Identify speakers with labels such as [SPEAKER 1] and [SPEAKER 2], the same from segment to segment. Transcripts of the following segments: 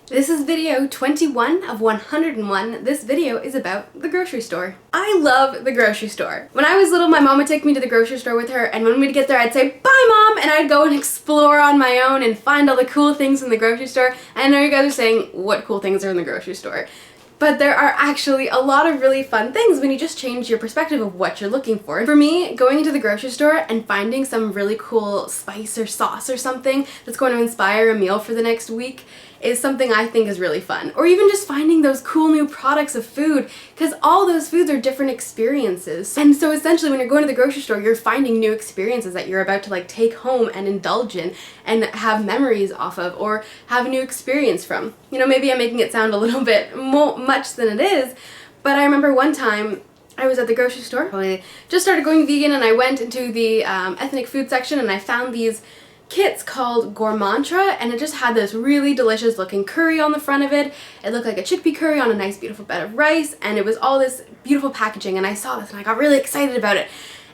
[SPEAKER 1] This is video 21 of 101. This video is about the grocery store. I love the grocery store. When I was little, my mom would take me to the grocery store with her, and when we'd get there, I'd say, "Bye, Mom," and I'd go and explore on my own and find all the cool things in the grocery store. I know you guys are saying, what cool things are in the grocery store? But there are actually a lot of really fun things when you just change your perspective of what you're looking for. For me, going into the grocery store and finding some really cool spice or sauce or something that's going to inspire a meal for the next week is something I think is really fun. Or even just finding those cool new products of food, because all those foods are different experiences. And so essentially when you're going to the grocery store, you're finding new experiences that you're about to take home and indulge in and have memories off of or have a new experience from. You know, maybe I'm making it sound a little bit more much than it is, but I remember one time I was at the grocery store. I just started going vegan and I went into the ethnic food section and I found these kits called Gourmantra, and it just had this really delicious looking curry on the front of it. It looked like a chickpea curry on a nice beautiful bed of rice, and it was all this beautiful packaging, and I saw this and I got really excited about it.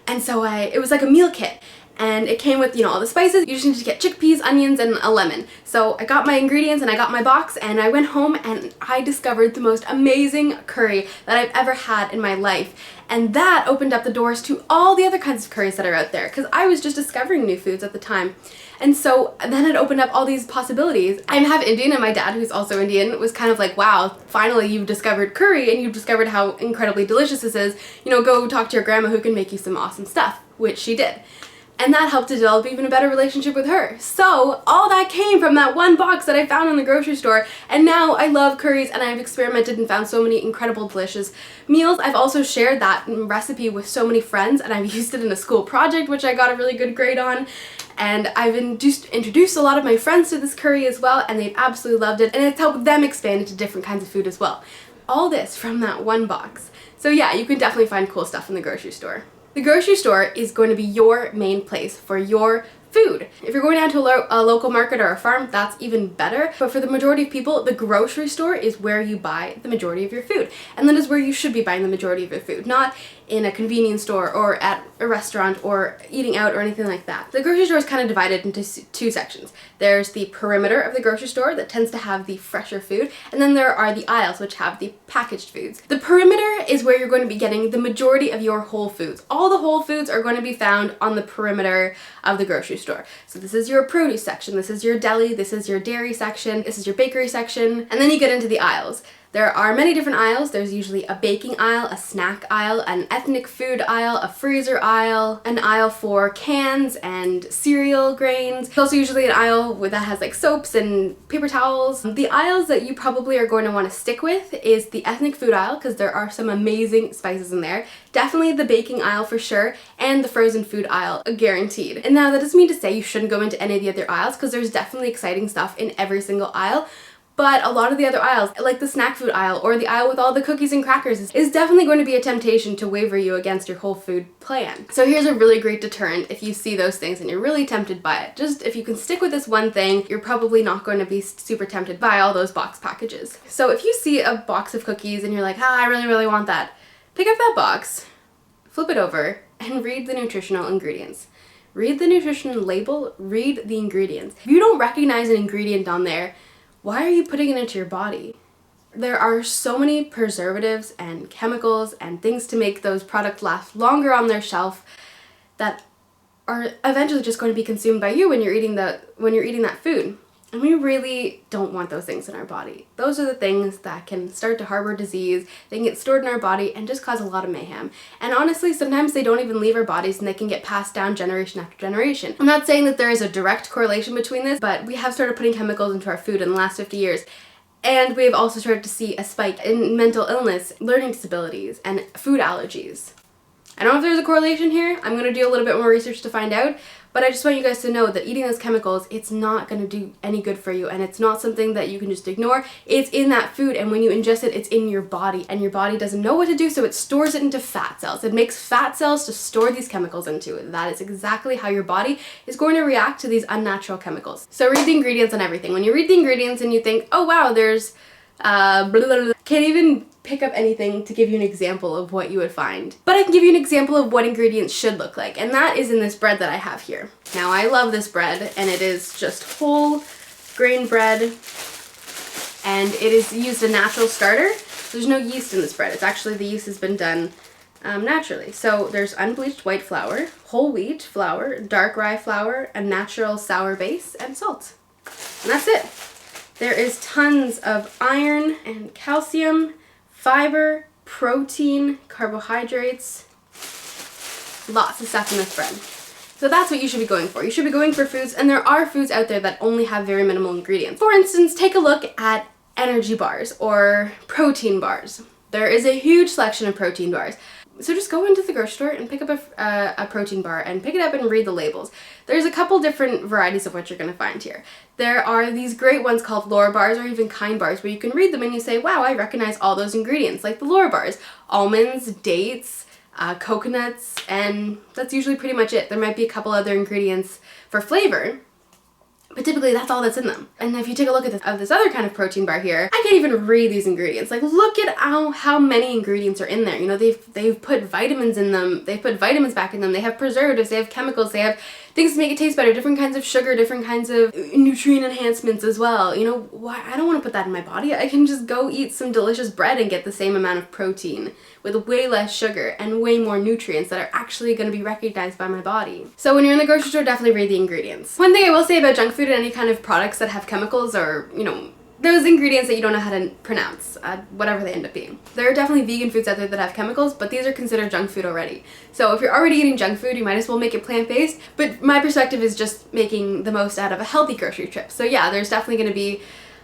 [SPEAKER 1] And so it was like a meal kit, and it came with, you know, all the spices. You just need to get chickpeas, onions, and a lemon. So I got my ingredients and I got my box and I went home and I discovered the most amazing curry that I've ever had in my life. And that opened up the doors to all the other kinds of curries that are out there, because I was just discovering new foods at the time. And so then it opened up all these possibilities. I'm half Indian, and my dad, who's also Indian, was kind of like, wow, finally you've discovered curry and you've discovered how incredibly delicious this is. You know, go talk to your grandma who can make you some awesome stuff, which she did. And that helped to develop even a better relationship with her. So all that came from that one box that I found in the grocery store, and now I love curries and I've experimented and found so many incredible delicious meals. I've also shared that recipe with so many friends, and I've used it in a school project which I got a really good grade on. And I've introduced a lot of my friends to this curry as well, and they've absolutely loved it, and it's helped them expand into different kinds of food as well. All this from that one box. So yeah, you can definitely find cool stuff in the grocery store. The grocery store is going to be your main place for your food. If you're going down to a local market or a farm, that's even better. But for the majority of people, the grocery store is where you buy the majority of your food. And that is where you should be buying the majority of your food, not in a convenience store or at a restaurant or eating out or anything like that. The grocery store is kind of divided into two sections. There's the perimeter of the grocery store that tends to have the fresher food, and then there are the aisles which have the packaged foods. The perimeter is where you're going to be getting the majority of your whole foods. All the whole foods are going to be found on the perimeter of the grocery store. So this is your produce section, this is your deli, this is your dairy section, this is your bakery section, and then you get into the aisles. There are many different aisles. There's usually a baking aisle, a snack aisle, an ethnic food aisle, a freezer aisle, an aisle for cans and cereal grains. There's also usually an aisle that has like soaps and paper towels. The aisles that you probably are going to want to stick with is the ethnic food aisle, because there are some amazing spices in there. Definitely the baking aisle for sure, and the frozen food aisle, guaranteed. And now that doesn't mean to say you shouldn't go into any of the other aisles, because there's definitely exciting stuff in every single aisle. But a lot of the other aisles, like the snack food aisle or the aisle with all the cookies and crackers, is definitely going to be a temptation to waver you against your whole food plan. So here's a really great deterrent if you see those things and you're really tempted by it. Just if you can stick with this one thing, you're probably not going to be super tempted by all those box packages. So if you see a box of cookies and you're like, I really want that, pick up that box, flip it over, and read the nutritional ingredients. Read the nutrition label, read the ingredients. If you don't recognize an ingredient on there, why are you putting it into your body? There are so many preservatives and chemicals and things to make those products last longer on their shelf that are eventually just going to be consumed by you when you're eating that food. And we really don't want those things in our body. Those are the things that can start to harbor disease, they can get stored in our body and just cause a lot of mayhem. And honestly, sometimes they don't even leave our bodies and they can get passed down generation after generation. I'm not saying that there is a direct correlation between this, but we have started putting chemicals into our food in the last 50 years. And we've also started to see a spike in mental illness, learning disabilities, and food allergies. I don't know if there's a correlation here. I'm going to do a little bit more research to find out, but I just want you guys to know that eating those chemicals, it's not going to do any good for you, and it's not something that you can just ignore. It's in that food, and when you ingest it, it's in your body, and your body doesn't know what to do, so it stores it into fat cells. It makes fat cells to store these chemicals into. That is exactly how your body is going to react to these unnatural chemicals. So read the ingredients on everything. When you read the ingredients and you think, oh wow, there's blah, blah, blah, can't even pick up anything to give you an example of what you would find. But I can give you an example of what ingredients should look like, and that is in this bread that I have here. Now I love this bread, and it is just whole grain bread, and it is used a natural starter. There's no yeast in this bread. It's actually, the yeast has been done naturally. So there's unbleached white flour, whole wheat flour, dark rye flour, a natural sour base, and salt. And that's it. There is tons of iron and calcium, fiber, protein, carbohydrates, lots of stuff in this bread. So that's what you should be going for. You should be going for foods, and there are foods out there that only have very minimal ingredients. For instance, take a look at energy bars or protein bars. There is a huge selection of protein bars. So just go into the grocery store and pick up a protein bar and pick it up and read the labels. There's a couple different varieties of what you're going to find here. There are these great ones called Lora bars or even Kind bars where you can read them and you say, wow, I recognize all those ingredients, like the Lora bars. Almonds, dates, coconuts, and that's usually pretty much it. There might be a couple other ingredients for flavor, but typically that's all that's in them. And if you take a look at this other kind of protein bar here, I can't even read these ingredients. Like, look at how many ingredients are in there. You know, they've put vitamins in them, they've put vitamins back in them, they have preservatives, they have chemicals, they have things to make it taste better, different kinds of sugar, different kinds of nutrient enhancements as well. You know, why? I don't want to put that in my body. I can just go eat some delicious bread and get the same amount of protein with way less sugar and way more nutrients that are actually going to be recognized by my body. So when you're in the grocery store, definitely read the ingredients. One thing I will say about junk food and any kind of products that have chemicals or, you know, those ingredients that you don't know how to pronounce, whatever they end up being. There are definitely vegan foods out there that have chemicals, but these are considered junk food already. So if you're already eating junk food, you might as well make it plant-based, but my perspective is just making the most out of a healthy grocery trip. So yeah, there's definitely going to be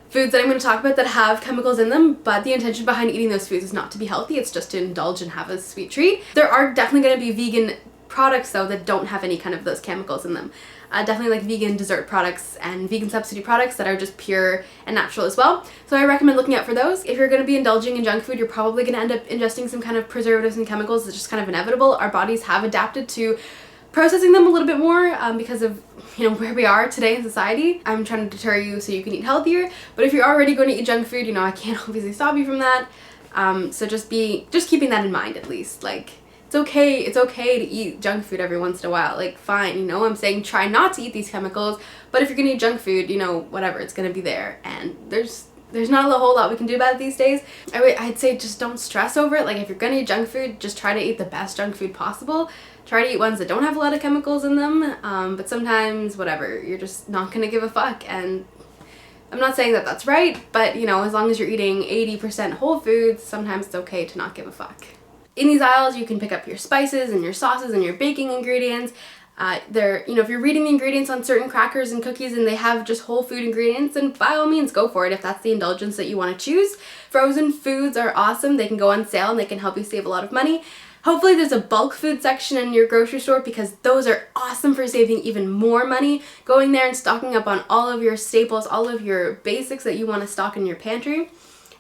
[SPEAKER 1] foods that I'm going to talk about that have chemicals in them, but the intention behind eating those foods is not to be healthy, it's just to indulge and have a sweet treat. There are definitely going to be vegan products though that don't have any kind of those chemicals in them. Definitely like vegan dessert products and vegan substitute products that are just pure and natural as well. So I recommend looking out for those. If you're going to be indulging in junk food, you're probably going to end up ingesting some kind of preservatives and chemicals. It's just kind of inevitable. Our bodies have adapted to processing them a little bit more because of, you know, where we are today in society. I'm trying to deter you so you can eat healthier, but if you're already going to eat junk food, you know, I can't obviously stop you from that. So just keeping that in mind at least. Like, it's okay to eat junk food every once in a while. Like, fine, you know, I'm saying try not to eat these chemicals, but if you're gonna eat junk food, you know, whatever, it's gonna be there, and there's not a whole lot we can do about it these days. I'd say just don't stress over it. Like, if you're gonna eat junk food, just try to eat the best junk food possible. Try to eat ones that don't have a lot of chemicals in them, but sometimes, whatever, you're just not gonna give a fuck, and I'm not saying that that's right, but, you know, as long as you're eating 80% whole foods, sometimes it's okay to not give a fuck. In these aisles, you can pick up your spices and your sauces and your baking ingredients. You know, if you're reading the ingredients on certain crackers and cookies and they have just whole food ingredients, then by all means go for it if that's the indulgence that you want to choose. Frozen foods are awesome. They can go on sale and they can help you save a lot of money. Hopefully there's a bulk food section in your grocery store because those are awesome for saving even more money. Going there and stocking up on all of your staples, all of your basics that you want to stock in your pantry.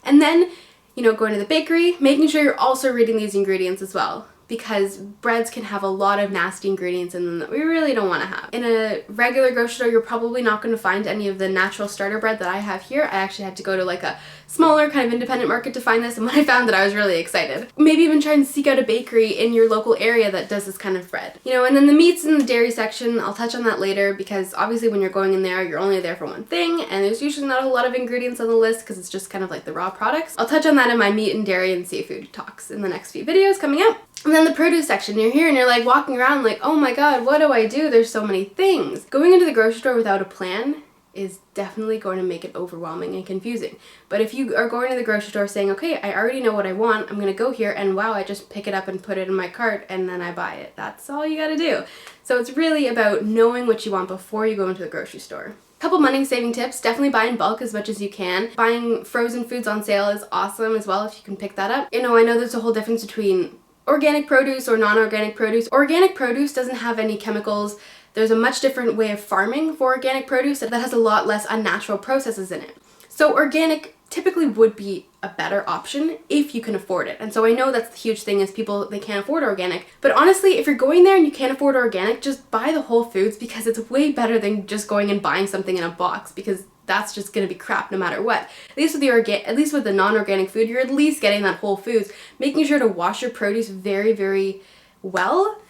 [SPEAKER 1] And then, you know, going to the bakery, making sure you're also reading these ingredients as well, because breads can have a lot of nasty ingredients in them that we really don't want to have. In a regular grocery store, you're probably not going to find any of the natural starter bread that I have here. I actually had to go to like a smaller kind of independent market to find this, and when I found it, I was really excited. Maybe even try and seek out a bakery in your local area that does this kind of bread. You know, and then the meats and the dairy section, I'll touch on that later, because obviously when you're going in there, you're only there for one thing, and there's usually not a whole lot of ingredients on the list because it's just kind of like the raw products. I'll touch on that in my meat and dairy and seafood talks in the next few videos coming out. And then the produce section, you're here and you're like walking around like, oh my god, what do I do? There's so many things. Going into the grocery store without a plan is definitely going to make it overwhelming and confusing. But if you are going to the grocery store saying, okay, I already know what I want, I'm gonna go here and wow, I just pick it up and put it in my cart and then I buy it. That's all you gotta do. So it's really about knowing what you want before you go into the grocery store. Couple money saving tips, definitely buy in bulk as much as you can. Buying frozen foods on sale is awesome as well if you can pick that up. You know, I know there's a whole difference between organic produce or non-organic produce. Organic produce doesn't have any chemicals. There's a much different way of farming for organic produce that has a lot less unnatural processes in it. So organic typically would be a better option if you can afford it. And so I know that's the huge thing is people, they can't afford organic. But honestly, if you're going there and you can't afford organic, just buy the whole foods because it's way better than just going and buying something in a box, because that's just going to be crap no matter what. At least with the non-organic food, you're at least getting that whole foods. Making sure to wash your produce very, very well.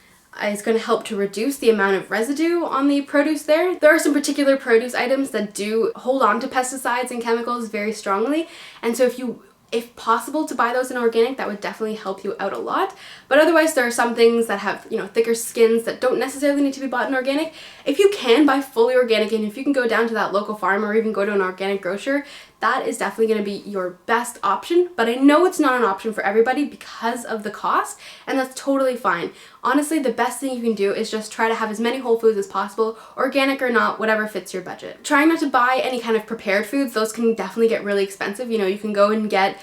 [SPEAKER 1] is going to help to reduce the amount of residue on the produce there. There are some particular produce items that do hold on to pesticides and chemicals very strongly, and so if possible to buy those in organic, that would definitely help you out a lot. But otherwise, there are some things that have, you know, thicker skins that don't necessarily need to be bought in organic. If you can buy fully organic, and if you can go down to that local farm or even go to an organic grocer, that is definitely going to be your best option. But I know it's not an option for everybody because of the cost, and that's totally fine. Honestly, the best thing you can do is just try to have as many whole foods as possible, organic or not, whatever fits your budget. Trying not to buy any kind of prepared foods, those can definitely get really expensive. You know, you can go and get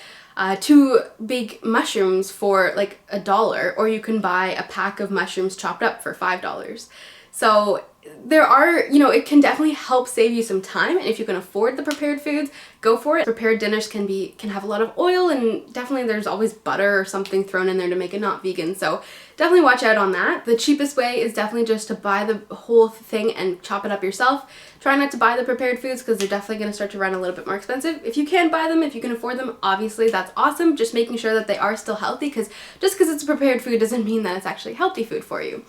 [SPEAKER 1] 2 big mushrooms for like $1, or you can buy a pack of mushrooms chopped up for $5. So there are, you know, it can definitely help save you some time, and if you can afford the prepared foods, go for it. Prepared dinners can have a lot of oil, and definitely there's always butter or something thrown in there to make it not vegan, so definitely watch out on that. The cheapest way is definitely just to buy the whole thing and chop it up yourself. Try not to buy the prepared foods because they're definitely going to start to run a little bit more expensive. If you can buy them, if you can afford them, obviously that's awesome. Just making sure that they are still healthy, because just because it's a prepared food doesn't mean that it's actually healthy food for you.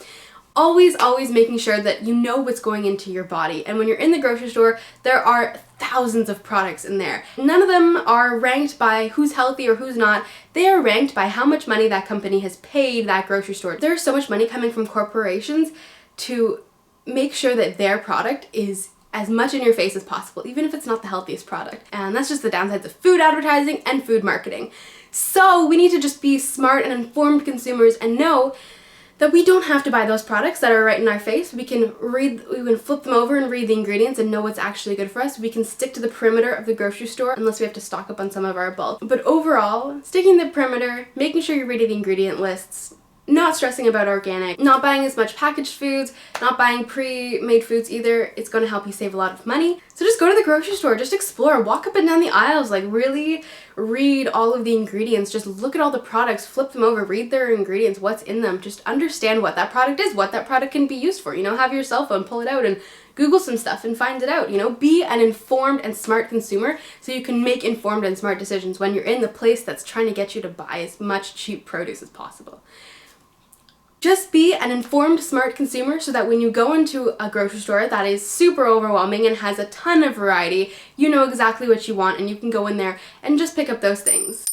[SPEAKER 1] Always making sure that you know what's going into your body. And when you're in the grocery store, there are thousands of products in there. None of them are ranked by who's healthy or who's not. They are ranked by how much money that company has paid that grocery store. There's so much money coming from corporations to make sure that their product is as much in your face as possible, even if it's not the healthiest product. And that's just the downsides of food advertising and food marketing. So we need to just be smart and informed consumers and know that we don't have to buy those products that are right in our face. We can flip them over and read the ingredients and know what's actually good for us. We can stick to the perimeter of the grocery store unless we have to stock up on some of our bulk. But overall, sticking to the perimeter, making sure you're reading the ingredient lists, not stressing about organic, not buying as much packaged foods, not buying pre-made foods either. It's going to help you save a lot of money. So just go to the grocery store, just explore, walk up and down the aisles, like really read all of the ingredients, just look at all the products, flip them over, read their ingredients, what's in them, just understand what that product is, what that product can be used for. You know, have your cell phone, pull it out and Google some stuff and find it out. You know, be an informed and smart consumer so you can make informed and smart decisions when you're in the place that's trying to get you to buy as much cheap produce as possible. Just be an informed, smart consumer so that when you go into a grocery store that is super overwhelming and has a ton of variety, you know exactly what you want and you can go in there and just pick up those things.